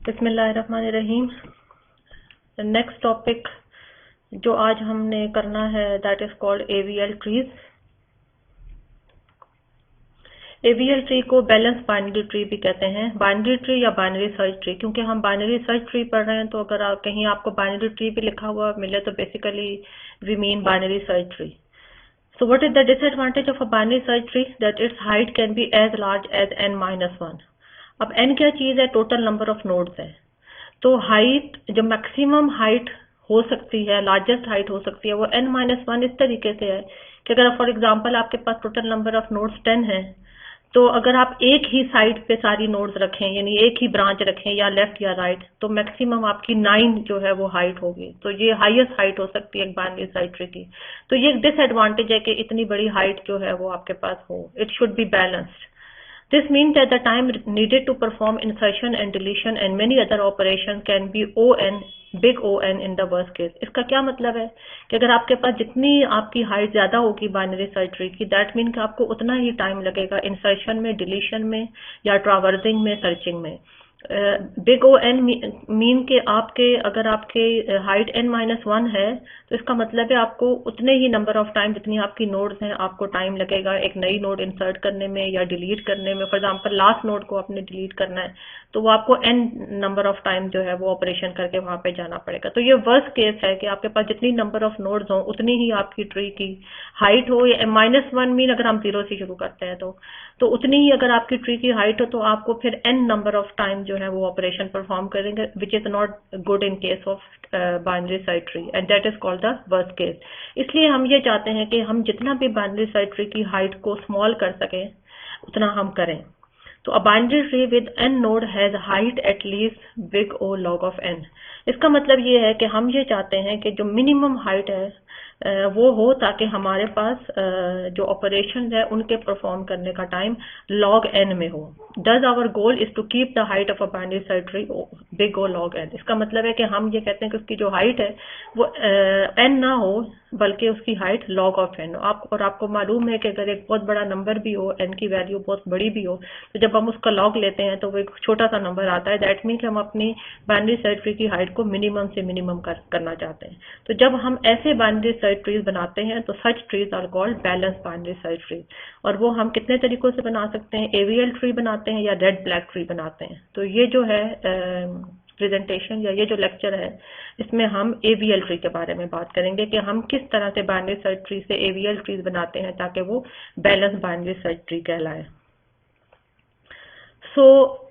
बिस्मिल्लाहिर्रहमानिर्रहीम। Next topic जो आज हमने करना है that is called AVL trees. AVL tree को बैलेंस बाइनरी ट्री भी कहते हैं, बाइनरी ट्री या बाइनरी सर्च ट्री, क्योंकि हम बाइनरी सर्च ट्री पढ़ रहे हैं। तो अगर कहीं आपको बाइनरी ट्री भी लिखा हुआ मिले तो basically we mean binary search tree. So what is the disadvantage of a binary search tree? That its height can be as large as n-1। अब n क्या चीज है? टोटल नंबर ऑफ नोड्स है। तो हाइट जो maximum height हो सकती है, लार्जेस्ट हाइट हो सकती है, वो n-1 इस तरीके से है कि अगर फॉर एग्जांपल आपके पास टोटल नंबर ऑफ नोड्स 10 है, तो अगर आप एक ही साइड पे सारी नोड्स रखें, यानी एक ही ब्रांच रखें या लेफ्ट या राइट, तो मैक्सिमम आपकी 9 जो है वो हाइट होगी। तो ये हाईएस्ट हाइट हो सकती है एक बाइनरी सर्च ट्री की। तो ये एक डिसएडवांटेज है कि इतनी बड़ी हाइट जो है वो आपके पास हो। It should be balanced. This means that the time needed to perform insertion and deletion and many other operations can be O(n), big O(n) in the worst case। इसका क्या मतलब है कि अगर आपके पास जितनी आपकी हाइट ज्यादा होगी बाइनरी सर्च ट्री की, दैट मीन कि आपको उतना ही टाइम लगेगा इंसर्शन में, डिलीशन में या ट्रावर्सिंग में, सर्चिंग में। बिग O(n) मीन के आपके अगर आपके हाइट n-1 है, तो इसका मतलब है आपको उतने ही नंबर ऑफ टाइम जितनी आपकी नोड्स हैं आपको टाइम लगेगा एक नई नोड इंसर्ट करने में या डिलीट करने में। फॉर एग्जांपल लास्ट नोड को आपने डिलीट करना है तो वो आपको n नंबर ऑफ टाइम जो है वो ऑपरेशन करके वहां पे जाना पड़ेगा। तो ये वर्स्ट केस है कि आपके पास जितनी नंबर ऑफ नोड्स हो उतनी ही आपकी ट्री की हाइट हो। या -1 मीन अगर हम 0 से शुरू करते हैं तो उतनी ही अगर आपकी ट्री की हाइट हो तो आपको फिर n नंबर ऑफ टाइम जो है वो ऑपरेशन परफॉर्म करेंगे, which is not good in case of binary search tree and that is called the worst case. इसलिए हम ये चाहते हैं कि हम जितना भी बाइनरी सर्च ट्री की हाइट को स्मॉल कर सकें उतना हम करें। तो a binary tree with n node has height at least big O log of n। इसका मतलब ये है कि हम ये चाहते हैं कि जो मिनिमम हाइट है वो हो, ताकि हमारे पास जो ऑपरेशन है उनके परफॉर्म करने का टाइम log n में हो। Thus our goal is to keep the height of a binary search tree big O log n। इसका मतलब है कि हम ये कहते हैं कि उसकी जो हाइट है वो n ना हो बल्कि उसकी हाइट log of n हो। और आपको मालूम है कि अगर एक बहुत बड़ा नंबर भी हो, n की वैल्यू बहुत बड़ी भी हो, तो जब हम उसका log लेते हैं तो वो एक छोटा सा नंबर आता है। दैट मीन कि हम अपनी बाइनरी सर्च ट्री की हाइट को मिनिमम से मिनिमम करना चाहते हैं। तो जब हम ऐसे बाइनरी सर्च ट्रीज बनाते हैं तो such trees are called balance binary search tree. और वो हम कितने तरीकों से बना सकते हैं? एवीएल ट्री बनाते हैं या रेड ब्लैक ट्री बनाते हैं। तो ये जो है प्रेजेंटेशन या ये जो लेक्चर है इसमें हम एवीएल ट्री के बारे में बात करेंगे कि हम किस तरह से बाइनरी सर्च ट्री से एवीएल ट्रीज बनाते हैं ताकि वो बैलेंस बाइनरी सर्च ट्री कहलाए।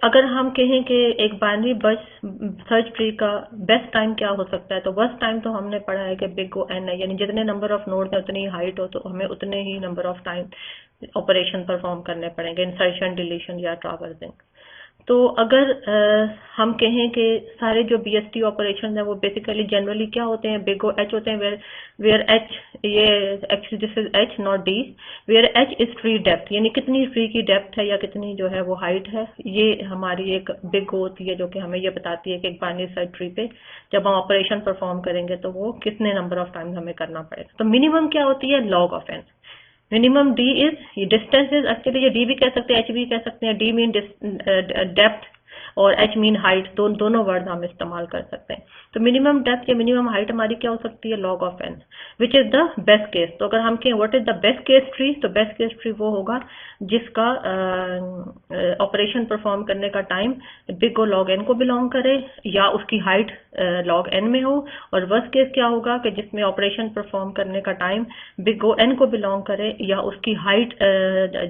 अगर हम कहें कि एक बाइनरी सर्च ट्री का बेस्ट टाइम क्या हो सकता है, तो वर्स्ट टाइम तो हमने पढ़ा है कि बिग O(n) है, यानी जितने नंबर ऑफ नोड्स हैं उतनी हाइट हो, तो हमें उतने ही number of time operation perform करने पड़ेंगे, इंसर्शन, डिलीशन या ट्रावर्सिंग। तो अगर हम कहें कि सारे जो BST ऑपरेशन है वो बेसिकली जनरली क्या होते हैं? बिग O(h) होते हैं, वेयर H, ये actually this is H not D, where H is tree depth, यानी कितनी ट्री की डेप्थ है या कितनी जो है वो हाइट है। ये हमारी एक बिग O होती है जो कि हमें ये बताती है कि एक बाइनरी सर्च ट्री पे जब हम ऑपरेशन परफॉर्म करेंगे तो वो कितने नंबर ऑफ टाइम हमें करना पड़ेगा। तो मिनिमम क्या होती है? log of n। Minimum D is distance, is actually ये D भी कह सकते हैं, H भी कह सकते हैं। D मीन डेप्थ और H मीन हाइट, दोनों वर्ड हम इस्तेमाल कर सकते हैं। तो मिनिमम डेप्थ या मिनिमम हाइट हमारी क्या हो सकती है? log of n, which is the best case. तो अगर हम कहें what is the best case tree, तो बेस्ट केस ट्री वो होगा जिसका ऑपरेशन परफॉर्म करने का time big O log n को बिलोंग करे या उसकी हाइट log n में हो। और वर्स्ट केस क्या होगा कि जिसमें ऑपरेशन परफॉर्म करने का टाइम बिग O(n) को बिलोंग करे या उसकी हाइट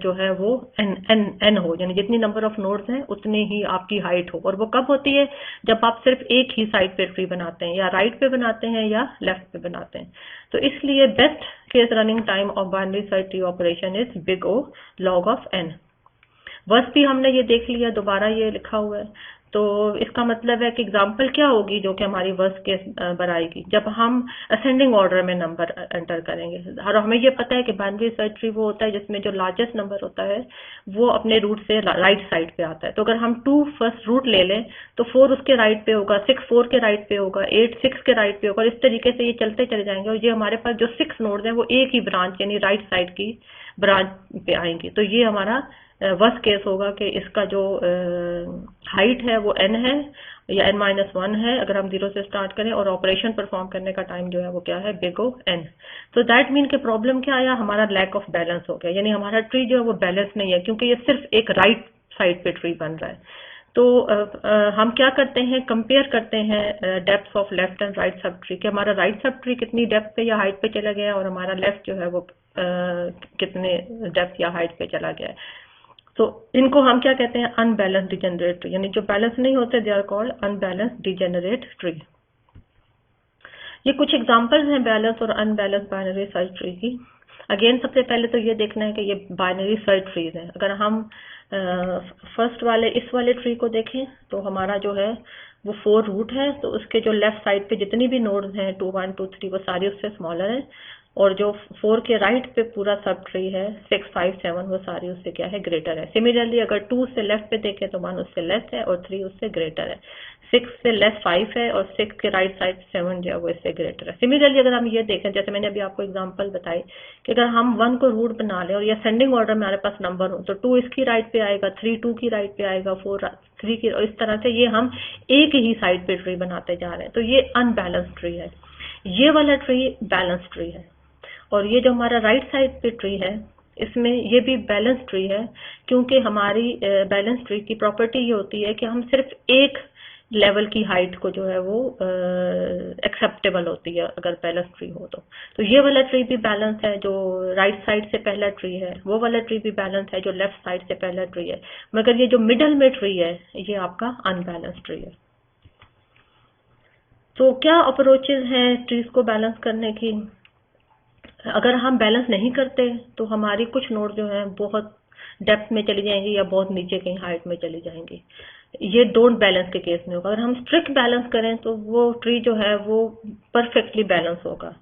जो है वो n हो, यानी जितनी नंबर ऑफ नोड्स हैं उतनी ही आपकी हाइट हो। और वो कब होती है? जब आप सिर्फ एक ही साइड पे ट्री बनाते हैं, या राइट पे बनाते हैं या लेफ्ट पे बनाते हैं। तो इसलिए best case running time of binary search tree operation is big O log of n। Worst भी हमने ये देख लिया, दोबारा ये लिखा हुआ है। तो इसका मतलब है कि एग्जांपल क्या होगी जो कि हमारी वर्स्ट केस बनाएगी, जब हम असेंडिंग ऑर्डर में नंबर एंटर करेंगे। और हमें ये पता है कि बाइनरी सर्च ट्री वो होता है जिसमें जो लार्जेस्ट नंबर होता है वो अपने रूट से राइट साइड पे आता है। तो अगर हम 2 फर्स्ट रूट ले लें तो 4 उसके राइट पे होगा, 6 4 के राइट पे होगा, 8 6 के राइट पे होगा। इस तरीके से ये चलते चले जाएंगे और ये हमारे पास जो 6 नोड्स हैं वो एक ही ब्रांच यानी राइट साइड की ब्रांच पे आएंगी। तो ये हमारा वर्स्ट केस होगा कि इसका जो हाइट है वो n है या n-1 है अगर हम 0 से स्टार्ट करें, और ऑपरेशन परफॉर्म करने का टाइम जो है वो क्या है, बिग O n। तो दैट मीन के प्रॉब्लम क्या आया, हमारा लैक ऑफ बैलेंस हो गया, यानी हमारा ट्री जो है वो बैलेंस नहीं है, क्योंकि ये सिर्फ एक राइट साइड पे ट्री बन रहा है। तो हम क्या करते हैं, कंपेयर करते हैं depth of left and right sub tree, कि हमारा राइट सब ट्री कितनी डेप्थ पे या हाइट पे चला गया और हमारा लेफ्ट जो है वो कितने डेप्थ या हाइट पे चला गया है। तो इनको हम क्या कहते हैं, अनबैलेंस डिजेनरेट ट्री, यानी जो बैलेंस नहीं होते they are called unbalance degenerate tree. ये कुछ एग्जांपल्स हैं बैलेंस और अनबैलेंस बाइनरी सर्च ट्री की। अगेन सबसे पहले तो ये देखना है कि ये बाइनरी सर्च ट्रीज हैं। अगर हम फर्स्ट वाले इस वाले ट्री को देखें तो हमारा जो है वो 4 रूट है, तो उसके जो लेफ्ट साइड पे जितनी भी नोड्स हैं 2 1 2 3 वो सारी उससे स्मॉलर है, और जो 4 के राइट पे पूरा सब ट्री है 6 5 7 वो सारी उससे क्या है, ग्रेटर है। सिमिलरली अगर 2 से लेफ्ट पे देखें तो 1 उससे लेस है और 3 उससे ग्रेटर है, 6 से लेस 5 है और 6 के राइट साइड 7 जो है वो इससे ग्रेटर है। सिमिलरली अगर हम ये देखें, जैसे मैंने अभी आपको एग्जांपल बताई कि अगर हम 1 को रूट बना लें और ये असेंडिंग ऑर्डर में हमारे पास नंबर हो, तो 2 इसकी राइट पे आएगा, 3 2 की राइट पे आएगा, 4 3 की, और इस तरह से ये हम एक ही साइड पे ट्री बनाते जा रहे हैं। तो ये अनबैलेंस ट्री है। ये वाला ट्री बैलेंस ट्री है, और ये जो हमारा राइट साइड पे ट्री है इसमें ये भी बैलेंस ट्री है, क्योंकि हमारी बैलेंस ट्री की प्रॉपर्टी ये होती है कि हम सिर्फ एक लेवल की हाइट को जो है वो एक्सेप्टेबल होती है अगर बैलेंस ट्री हो तो ये वाला ट्री भी बैलेंस है, जो राइट साइड से पहला ट्री है, वो वाला ट्री भी बैलेंस है जो लेफ्ट साइड से पहला ट्री है, मगर ये जो मिडल में ट्री है ये आपका अनबैलेंस ट्री है। तो क्या अप्रोचेज हैं ट्रीज को बैलेंस करने की? अगर हम बैलेंस नहीं करते तो हमारी कुछ नोड जो है बहुत डेप्थ में चली जाएंगी या बहुत नीचे कहीं हाइट में चली जाएंगी। ये डोंट बैलेंस के केस में होगा। अगर हम स्ट्रिक्ट बैलेंस करें तो वो ट्री जो है वो परफेक्टली बैलेंस होगा।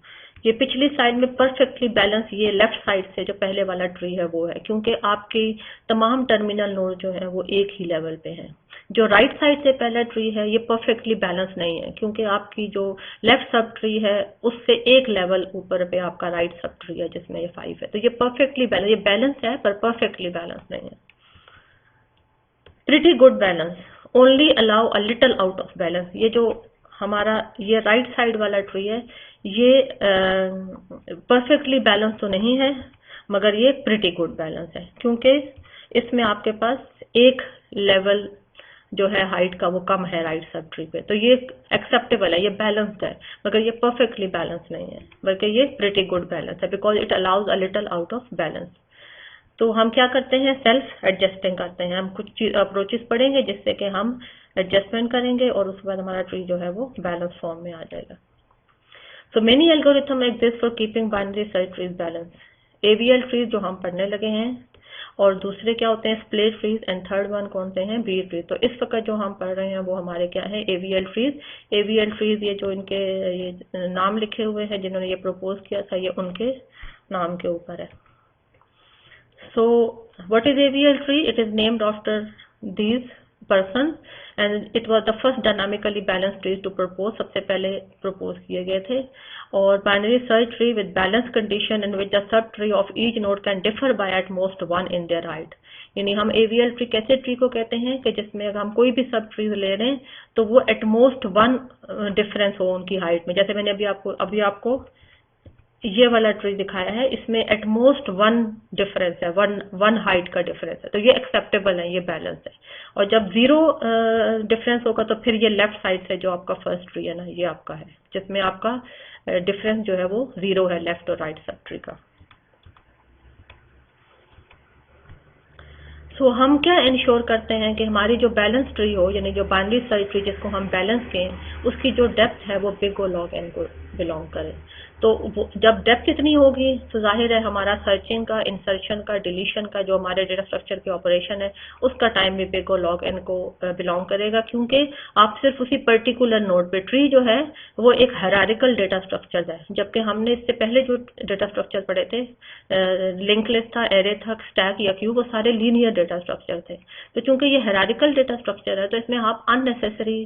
ये पिछली साइड में परफेक्टली बैलेंस ये लेफ्ट साइड से जो पहले वाला ट्री है वो है, क्योंकि आपकी तमाम टर्मिनल नोड जो है वो एक ही लेवल पे हैं। जो राइट साइड से पहला ट्री है ये परफेक्टली बैलेंस नहीं है, क्योंकि आपकी जो लेफ्ट सब ट्री है उससे एक लेवल ऊपर पे आपका राइट सब ट्री है जिसमें ये 5 है। तो ये परफेक्टली बैलेंस, ये बैलेंस है पर परफेक्टली बैलेंस नहीं है। Pretty good balance, only allow a little out of balance. ये जो हमारा ये राइट साइड वाला ट्री है ये परफेक्टली बैलेंस तो नहीं है, मगर ये प्रिटी गुड बैलेंस है, क्योंकि इसमें आपके पास एक लेवल जो है हाइट का वो कम है राइट सब ट्री पे, तो ये एक्सेप्टेबल है, ये बैलेंस्ड है, मगर ये परफेक्टली बैलेंस नहीं है, बल्कि ये प्रिटी गुड बैलेंस है, because it allows a little out of balance. तो हम क्या करते हैं, सेल्फ एडजस्टिंग करते हैं। हम कुछ अप्रोचेस पढ़ेंगे जिससे कि हम एडजस्टमेंट करेंगे और उसके बाद हमारा ट्री जो है वो बैलेंस फॉर्म में आ जाएगा। So many algorithm exist for keeping binary search trees balance. AVL trees जो हम पढ़ने लगे हैं, और दूसरे क्या होते हैं, split trees, and third one कौन से हैं, बी ट्रीज। तो इस वक्त जो हम पढ़ रहे हैं वो हमारे क्या है, एवीएल ट्रीज। एवीएल ट्रीज ये जो इनके ये नाम लिखे हुए हैं जिन्होंने ये प्रपोज किया था, ये उनके नाम के ऊपर है। So what is AVL tree? It is named after these persons and it was the first dynamically balanced trees to propose, सबसे पहले propose किए गए थे। और binary search tree with balanced condition in which the sub tree of each node can differ by at most 1 in their height। यानी हम AVL tree कैसे tree को कहते हैं कि जिसमें अगर हम कोई भी सब ट्री ले रहे हैं तो वो एट मोस्ट 1 डिफरेंस हो उनकी हाइट में। जैसे मैंने अभी आपको ये वाला ट्री दिखाया है, इसमें एटमोस्ट 1 डिफरेंस है, वन हाइट का डिफरेंस है, तो ये एक्सेप्टेबल है, ये बैलेंस है। और जब 0 डिफरेंस होगा तो फिर ये लेफ्ट साइड से जो आपका फर्स्ट ट्री है ना, ये आपका है जिसमें आपका डिफरेंस जो है वो 0 है लेफ्ट और राइट सब ट्री का। सो हम क्या इंश्योर करते हैं कि हमारी जो बैलेंस ट्री हो, यानी जो बाइनरी सर्च ट्री जिसको हम बैलेंस कहें, उसकी जो डेप्थ है वो बिग O log n को बिलोंग करे। तो जब डेप्थ इतनी होगी तो जाहिर है हमारा सर्चिंग का, इंसर्शन का, डिलीशन का जो हमारे डेटा स्ट्रक्चर के ऑपरेशन है उसका टाइम भी बिग O log n को बिलोंग करेगा, क्योंकि आप सिर्फ उसी पर्टिकुलर नोड पे, ट्री जो है वो एक हायरार्किकल डेटा स्ट्रक्चर है, जबकि हमने इससे पहले जो डेटा स्ट्रक्चर पढ़े थे, लिंक लिस्ट था, एरे था, स्टैक या क्यू, वो सारे लीनियर डेटा स्ट्रक्चर थे। तो चूंकि ये हायरार्किकल डेटा स्ट्रक्चर है तो इसमें आप अननेसेसरी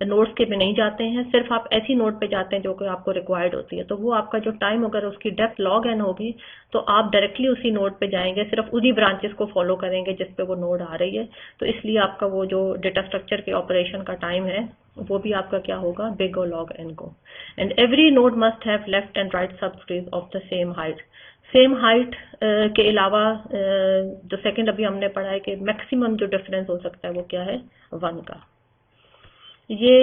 नोड्स के भी नहीं जाते हैं, सिर्फ आप ऐसी नोड पे जाते हैं जो कि आपको रिक्वायर्ड होती है। तो वो आपका जो टाइम अगर उसकी डेप्थ log n होगी तो आप डायरेक्टली उसी नोड पे जाएंगे, सिर्फ उन्हीं ब्रांचेस को फॉलो करेंगे जिस पे वो नोड आ रही है। तो इसलिए आपका वो जो डेटा स्ट्रक्चर के ऑपरेशन का टाइम है वो भी आपका क्या होगा, बिग और log n को। And every node must have left and right subtrees of the same height. Same height के अलावा जो सेकंड अभी हमने पढ़ा है कि मैक्सिमम जो डिफरेंस हो सकता है वो क्या है, 1 का। ये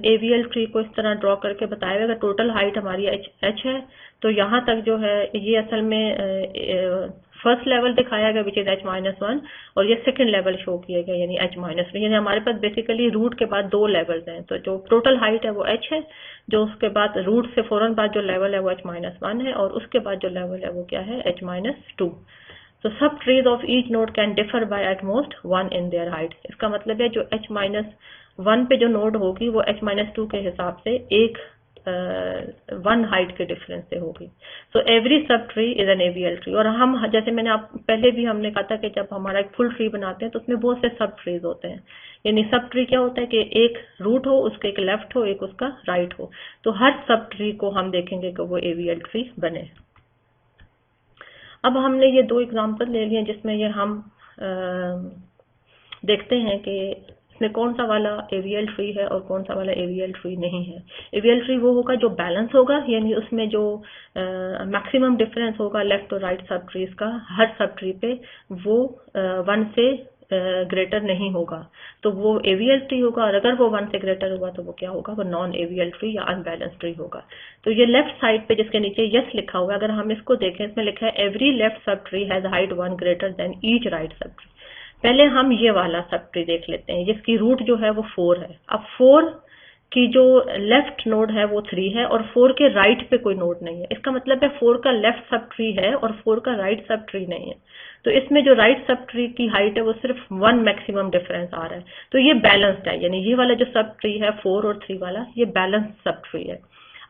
एवीएल ट्री को इस तरह ड्रॉ करके बताया हुआ है। टोटल हाइट हमारी h है, तो यहाँ तक जो है ये असल में फर्स्ट लेवल दिखाया गया विच इज h-1, और ये सेकंड लेवल शो किया गया यानी h-1, यानी हमारे पास बेसिकली रूट के बाद 2 लेवल्स हैं। तो जो टोटल हाइट है वो h है, जो उसके बाद रूट से फौरन बाद जो लेवल है वो h-1 है, और उसके बाद जो लेवल है वो क्या है, h-2। तो सब trees of each node can differ by at most 1 in their height. इसका मतलब है जो h-1 पे जो नोड होगी वो h-2 के हिसाब से 1 हाइट के डिफरेंस से होगी। So every sub tree is an AVL tree. और हम जैसे मैंने आप पहले भी हमने कहा था कि जब हमारा एक फुल ट्री बनाते हैं तो उसमें बहुत से सब ट्रीज होते हैं। यानी सब ट्री क्या होता है कि एक रूट हो, उसके एक लेफ्ट हो, एक उसका राइट हो। तो हर सब ट्री को हम देखेंगे कि वो एवीएल ट्री बने। अब हमने ये 2 एग्जाम्पल ले लिए जिसमें ये हम देखते हैं कि इसमें कौन सा वाला एवीएल ट्री है और कौन सा वाला एवीएल ट्री नहीं है। एवीएल ट्री वो होगा जो बैलेंस होगा, यानी उसमें जो मैक्सिमम डिफरेंस होगा लेफ्ट और राइट सब ट्रीज का हर सब ट्री पे वो 1 से ग्रेटर नहीं होगा, तो वो एवीएल ट्री होगा। और अगर वो 1 से ग्रेटर होगा तो वो क्या होगा, वो नॉन एवीएल ट्री या अनबैलेंस ट्री होगा। तो ये लेफ्ट साइड पे जिसके नीचे यस लिखा हुआ है, अगर हम इसको देखें, इसमें लिखा है every left sub tree has height 1 greater than each right sub tree. पहले हम ये वाला सब ट्री देख लेते हैं जिसकी रूट जो है वो 4 है। अब 4 की जो लेफ्ट नोड है वो 3 है और 4 के राइट पे कोई नोड नहीं है। इसका मतलब है 4 का लेफ्ट सब ट्री है और 4 का राइट सब ट्री नहीं है। तो इसमें जो राइट सब ट्री की हाइट है वो सिर्फ 1 मैक्सिमम डिफरेंस आ रहा है। तो ये बैलेंस्ड है, यानी ये वाला जो सब ट्री है 4 और 3 वाला, ये बैलेंस सब ट्री है।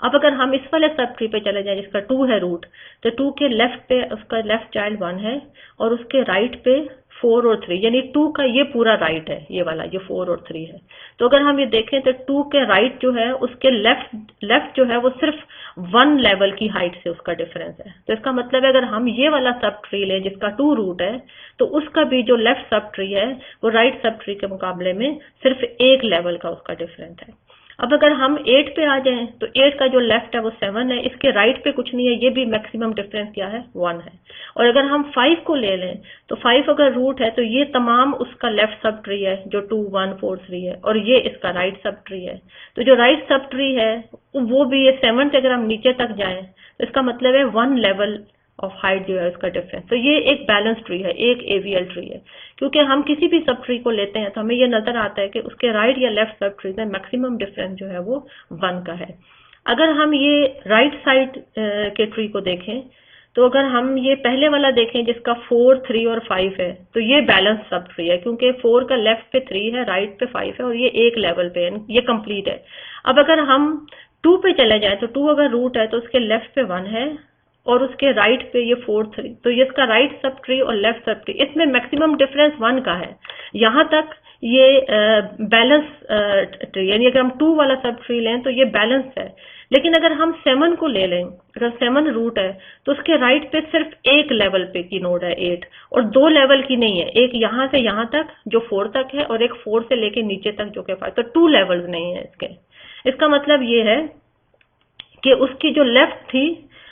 अब अगर हम इस वाले सब ट्री पे चले जाएं जिसका 2 है रूट, तो 2 के लेफ्ट पे उसका लेफ्ट चाइल्ड 1 है और उसके राइट पे 4 और 3, यानी 2 का ये पूरा राइट है, ये वाला ये 4 और 3 है। तो अगर हम ये देखें तो 2 के राइट जो है उसके लेफ्ट जो है वो सिर्फ 1 लेवल की हाइट से उसका डिफरेंस है। तो इसका मतलब है अगर हम ये वाला सब ट्री लें जिसका 2 रूट है, तो उसका भी जो लेफ्ट सब ट्री है वो राइट सब ट्री के मुकाबले में सिर्फ 1 लेवल का उसका डिफरेंस है। अब अगर हम 8 पे आ जाएं तो 8 का जो लेफ्ट है वो 7 है, इसके राइट पे कुछ नहीं है, ये भी मैक्सिमम डिफरेंस क्या है, 1 है। और अगर हम 5 को ले लें तो 5 अगर रूट है तो ये तमाम उसका लेफ्ट सब ट्री है जो 2 1 4 3 है, और ये इसका राइट सब ट्री है। तो जो राइट सब ट्री है वो भी ये 7 से अगर हम नीचे तक जाएं तो इसका मतलब है 1 लेवल ऑफ हाइट जो है उसका डिफरेंस। तो ये एक बैलेंस ट्री है, एक एवीएल ट्री है। क्योंकि हम किसी भी सब ट्री को लेते हैं तो हमें ये नजर आता है कि उसके राइट या लेफ्ट सब ट्री में मैक्सिमम डिफरेंस जो है वो 1 का है। अगर हम ये राइट साइड के ट्री को देखें तो अगर हम ये पहले वाला देखें जिसका 4 3 और 5 है, तो ये बैलेंस सब ट्री है क्योंकि 4 का लेफ्ट पे 3 है, राइट पे 5 है और ये एक लेवल पे है, ये कंप्लीट है। अब अगर हम 2 पे चले जाए तो 2 अगर रूट है तो उसके लेफ्ट पे 1 है और उसके राइट पे ये 4 3, तो ये इसका राइट सब ट्री और लेफ्ट सब ट्री, इसमें मैक्सिमम डिफरेंस 1 का है। यहाँ तक ये बैलेंस ट्री, यानी अगर हम 2 वाला सब ट्री लें तो ये बैलेंस है। लेकिन अगर हम 7 को ले लें, अगर 7 रूट है तो उसके राइट पे सिर्फ 1 लेवल पे की नोड है 8, और 2 लेवल की नहीं है, एक यहाँ से यहाँ तक जो 4 तक है और एक 4 से लेके नीचे तक जो कि 5, तो 2 लेवल्स नहीं है इसके। इसका मतलब ये है कि उसकी जो लेफ्ट थी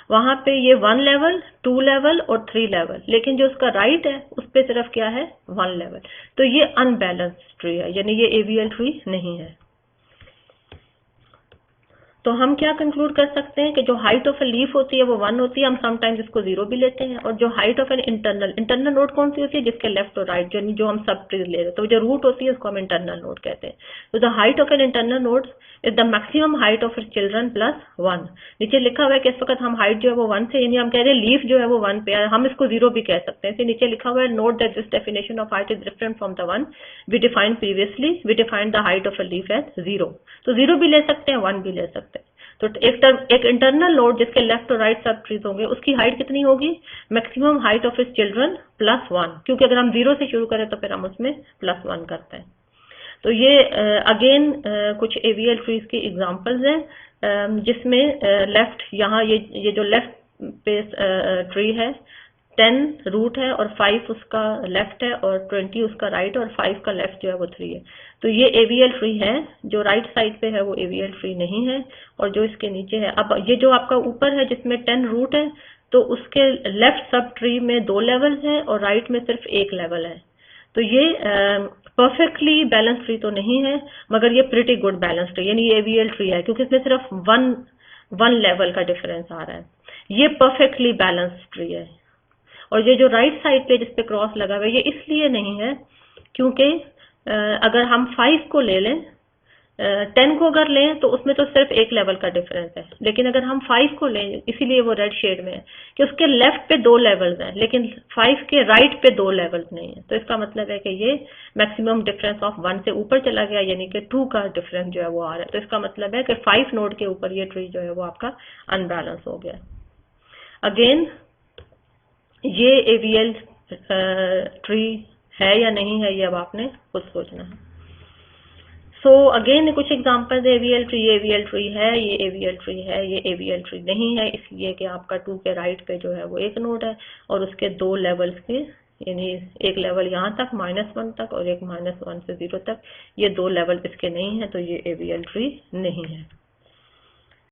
वहां पे ये 1 लेवल 2 लेवल और 3 लेवल, लेकिन जो उसका राइट है उस पे सिर्फ क्या है, 1 लेवल। तो ये अनबैलेंस्ड ट्री है, यानी ये एवीएल ट्री नहीं है। तो हम क्या कंक्लूड कर सकते हैं कि जो हाइट ऑफ ए लीफ होती है वो 1 होती है, हम समटाइम्स इसको 0 भी लेते हैं। और जो height of an internal node कौन सी होती है, जिसके लेफ्ट और राइट जो हम सब ट्री ले रहे हैं, तो जो रूट होती है उसको हम इंटरनल नोड कहते हैं। तो the height of an internal node is the maximum height of its children plus 1। नीचे लिखा हुआ है कि इस वक्त हम हाइट जो है वो 1 से, यानी हम कह रहे हैं लीफ जो है वो 1 पे है, हम इसको 0 भी कह सकते हैं। इसे नीचे लिखा हुआ है note that this definition of height is different from the one we defined previously, we defined the height of a leaf as 0। तो 0 भी ले सकते हैं, 1 भी ले सकते हैं। तो एक इंटरनल नोड जिसके लेफ्ट और राइट सब ट्रीज होंगे उसकी हाइट कितनी होगी, maximum height of its children plus 1, क्योंकि अगर हम 0 से शुरू करें तो फिर हम उसमें +1 करते हैं। तो ये अगेन कुछ एवीएल ट्रीज की एग्जांपल्स हैं, जिसमें लेफ्ट यहाँ ये जो लेफ्ट पे ट्री है 10 रूट है और 5 उसका लेफ्ट है और 20 उसका राइट और 5 का लेफ्ट जो है वो 3 है। तो ये एवीएल ट्री है, जो राइट साइड पे है वो एवीएल ट्री नहीं है, और जो इसके नीचे है, अब ये जो आपका ऊपर है जिसमें 10 रूट है, तो उसके लेफ्ट सब ट्री में 2 लेवल्स हैं और राइट में सिर्फ 1 लेवल है। तो ये परफेक्टली बैलेंस ट्री तो नहीं है, मगर ये प्रिटी गुड बैलेंस ट्री, यानी ये एवीएल ट्री है, क्योंकि इसमें सिर्फ वन लेवल का डिफरेंस आ रहा है। ये परफेक्टली बैलेंस ट्री है। और ये जो राइट साइड पे जिसपे क्रॉस लगा हुआ है, ये इसलिए नहीं है क्योंकि अगर हम 5 को ले लें, 10 को अगर लें तो उसमें तो सिर्फ 1 लेवल का डिफरेंस है, लेकिन अगर हम 5 को लें, इसीलिए वो रेड शेड में है कि उसके लेफ्ट पे 2 लेवल्स हैं, लेकिन 5 के राइट पे 2 लेवल्स नहीं है। तो इसका मतलब है कि ये मैक्सिमम डिफरेंस ऑफ 1 से ऊपर चला गया, यानी कि 2 का डिफरेंस जो है वो आ रहा है। तो इसका मतलब है कि 5 नोड के ऊपर ये ट्री जो है वो आपका अनबैलेंस हो गया। अगेन ये एवीएल ट्री है या नहीं है, ये अब आपने खुद सोचना है। सो अगेन कुछ एग्जांपल्स एवीएल ट्री, ये एवीएल ट्री है, ये एवीएल ट्री है, ये एवीएल ट्री नहीं है, इसलिए कि आपका 2 के राइट पे जो है वो 1 नोड है और उसके 2 लेवल्स के, यानी 1 लेवल यहाँ तक -1 तक और एक -1 से 0 तक, ये 2 लेवल इसके नहीं है, तो ये एवीएल ट्री नहीं है।